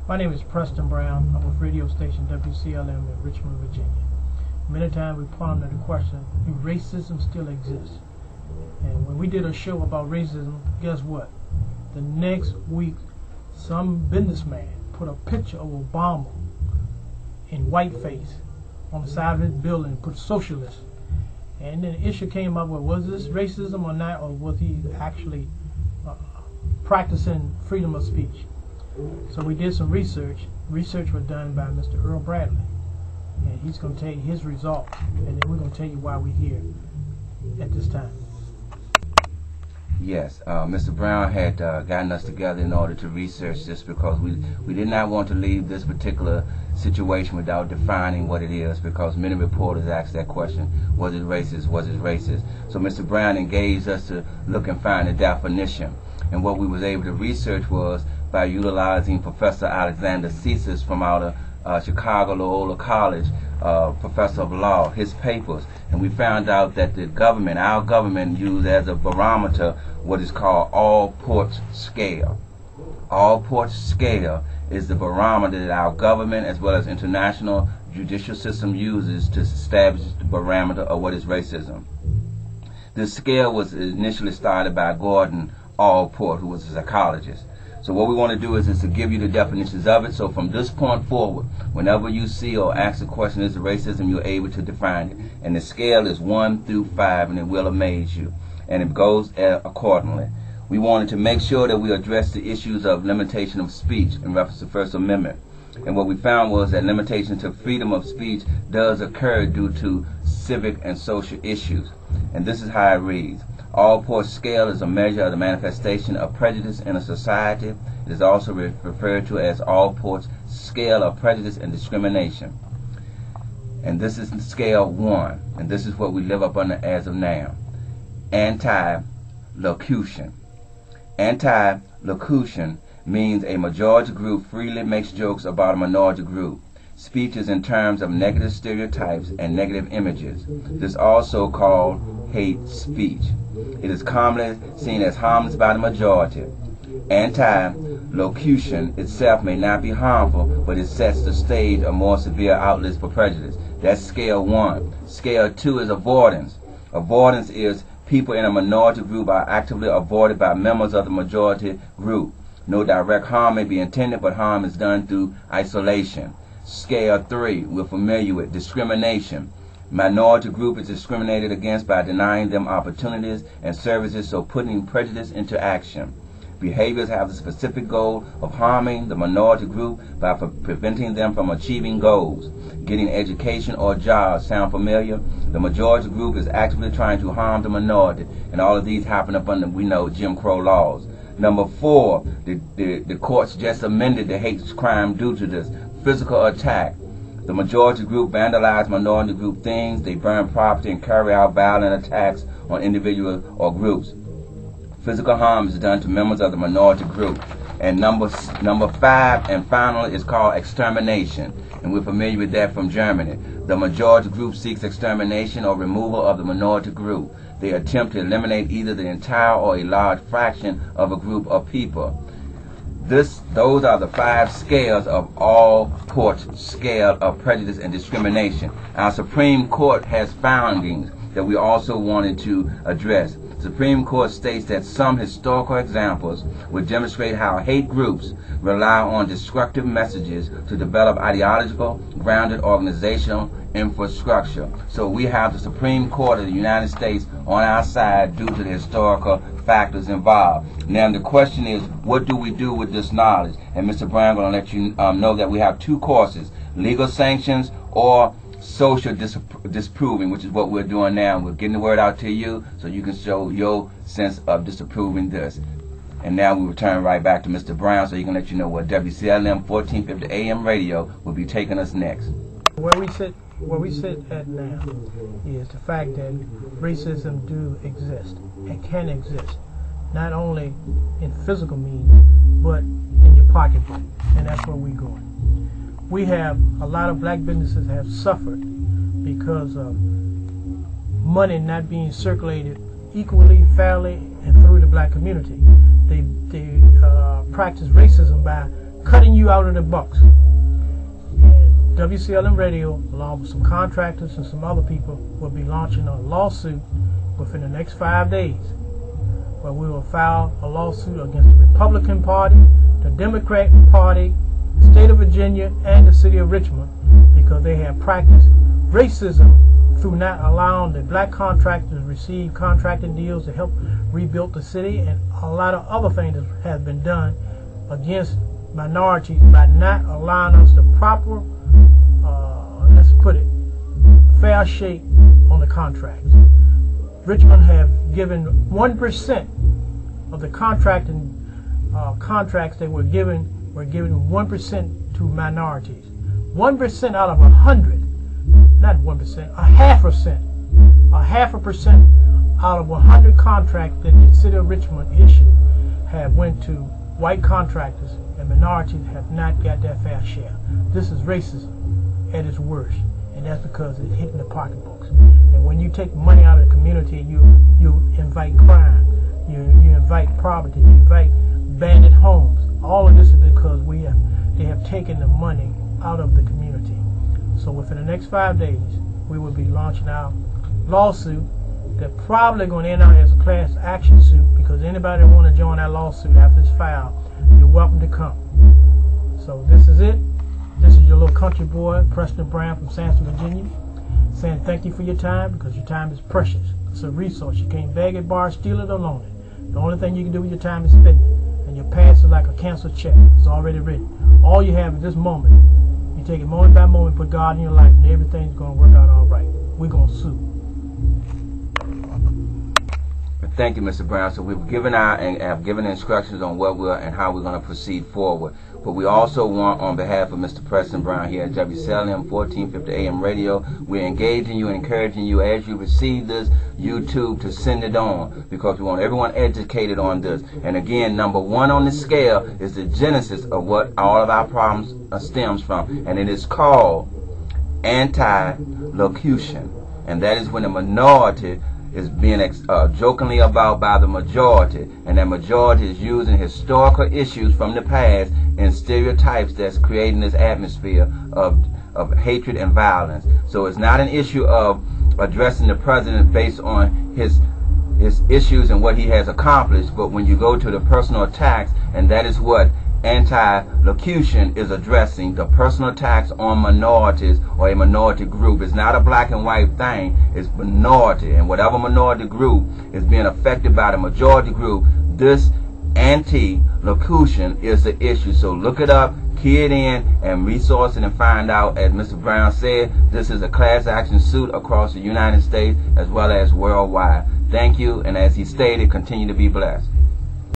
My name is Preston Brown. I'm with radio station WCLM in Richmond, Virginia. Many times we ponder the question, do racism still exist? And when we did a show about racism, guess what? The next week, some businessman put a picture of Obama in whiteface on the side of his building and put socialist. And then the issue came up with, was this racism or not, or was he actually practicing freedom of speech? So we did some research. Research was done by Mr. Earl Bradley, and he's going to tell you his results, and then we're going to tell you why we're here at this time. Yes, Mr. Brown had gotten us together in order to research this because we did not want to leave this particular situation without defining what it is, because many reporters asked that question, was it racist, was it racist? So Mr. Brown engaged us to look and find a definition, and what we was able to research was by utilizing Professor Alexander Ceases from out of Chicago Loyola College, professor of law, his papers, and we found out that the government, our government, used as a barometer what is called all-ports scale. All-ports scale is the barometer that our government as well as international judicial system uses to establish the barometer of what is racism. This scale was initially started by Gordon Allport, who was a psychologist. So what we want to do is to give you the definitions of it. So from this point forward, whenever you see or ask the question, is it racism, you're able to define it. And the scale is 1 through 5, and it will amaze you. And it goes accordingly. We wanted to make sure that we address the issues of limitation of speech in reference to the First Amendment. And what we found was that limitation to freedom of speech does occur due to civic and social issues. And this is how it reads. All-ports scale is a measure of the manifestation of prejudice in a society. It is also referred to as all-ports scale of prejudice and discrimination. And this is scale 1, and this is what we live up under as of now. Antilocution. Antilocution means a majority group freely makes jokes about a minority group. Speech is in terms of negative stereotypes and negative images. This is also called hate speech. It is commonly seen as harmless by the majority. Antilocution itself may not be harmful, but it sets the stage of more severe outlets for prejudice. That's scale 1. Scale 2 is avoidance. Avoidance is people in a minority group are actively avoided by members of the majority group. No direct harm may be intended, but harm is done through isolation. Scale 3, we're familiar with discrimination. Minority group is discriminated against by denying them opportunities and services, so putting prejudice into action. Behaviors have the specific goal of harming the minority group by preventing them from achieving goals. Getting education or jobs, sound familiar? The majority group is actively trying to harm the minority, and all of these happen up under, we know, Jim Crow laws. Number 4, the courts just amended the hate crime due to this. Physical attack. The majority group vandalize minority group things. They burn property and carry out violent attacks on individuals or groups. Physical harm is done to members of the minority group. And number 5 and finally is called extermination. And we're familiar with that from Germany. The majority group seeks extermination or removal of the minority group. They attempt to eliminate either the entire or a large fraction of a group of people. Those are the 5 scales of all-ports scale of prejudice and discrimination. Our Supreme Court has findings that we also wanted to address. The Supreme Court states that some historical examples would demonstrate how hate groups rely on destructive messages to develop ideological, grounded organizational infrastructure. So we have the Supreme Court of the United States on our side due to the historical factors involved. Now the question is, what do we do with this knowledge? And Mr. Brown going to let you know that we have 2 courses, legal sanctions or social disproving, which is what we're doing now. We're getting the word out to you so you can show your sense of disapproving this. And now we return right back to Mr. Brown so he can let you know what WCLM 1450 AM radio will be taking us next. Where we sit at now is the fact that racism do exist and can exist, not only in physical means, but in your pocketbook, and that's where we're going. We have a lot of black businesses have suffered because of money not being circulated equally, fairly, and through the black community. They practice racism by cutting you out of the box. And WCLM Radio, along with some contractors and some other people, will be launching a lawsuit within the next 5 days, where we will file a lawsuit against the Republican Party, the Democrat Party, the state of Virginia, and the city of Richmond, because they have practiced racism through not allowing the black contractors to receive contracting deals to help rebuild the city, and a lot of other things that have been done against minorities by not allowing us the proper, let's put it, fair shake on the contracts. Richmond have given 1% of the contracting contracts they were given 1% to minorities. 1% out of 100, not 1%, a half a percent out of 100 contracts that the city of Richmond issued have went to white contractors, and minorities have not got their fair share. This is racism at its worst, and that's because it's hitting the pocketbooks. And when you take money out of the community, you invite crime, you invite poverty, you invite bandit homes. All of this is because they have taken the money out of the community. So within the next 5 days, we will be launching our lawsuit. They're probably going to end up as a class action suit, because anybody that want to join that lawsuit after it's filed, you're welcome to come. So this is it. This is your little country boy, Preston Brown from Sanford, Virginia, saying thank you for your time, because your time is precious. It's a resource. You can't beg it, borrow, steal it, or loan it. The only thing you can do with your time is spend it. And your past is like a canceled check. It's already written. All you have at this moment, you take it moment by moment, put God in your life, and everything's going to work out all right. We're going to sue. Thank you, Mr. Brown. So we've given have given instructions on what and how we're going to proceed forward. But we also want, on behalf of Mr. Preston Brown here at WCLM 1450 AM Radio, we're engaging you and encouraging you as you receive this YouTube to send it on, because we want everyone educated on this. And again, number one on the scale is the genesis of what all of our problems stems from, and it is called Antilocution. And that is when a minority is being jokingly about by the majority, and that majority is using historical issues from the past and stereotypes that's creating this atmosphere of hatred and violence. So it's not an issue of addressing the president based on his issues and what he has accomplished, but when you go to the personal attacks, and that is what Antilocution is addressing, the personal attacks on minorities or a minority group. It's not a black and white thing, it's minority, and whatever minority group is being affected by the majority group, this Antilocution is the issue. So look it up, key it in, and resource it and find out. As Mr. Brown said, this is a class action suit across the United States as well as worldwide. Thank you, and as he stated, continue to be blessed.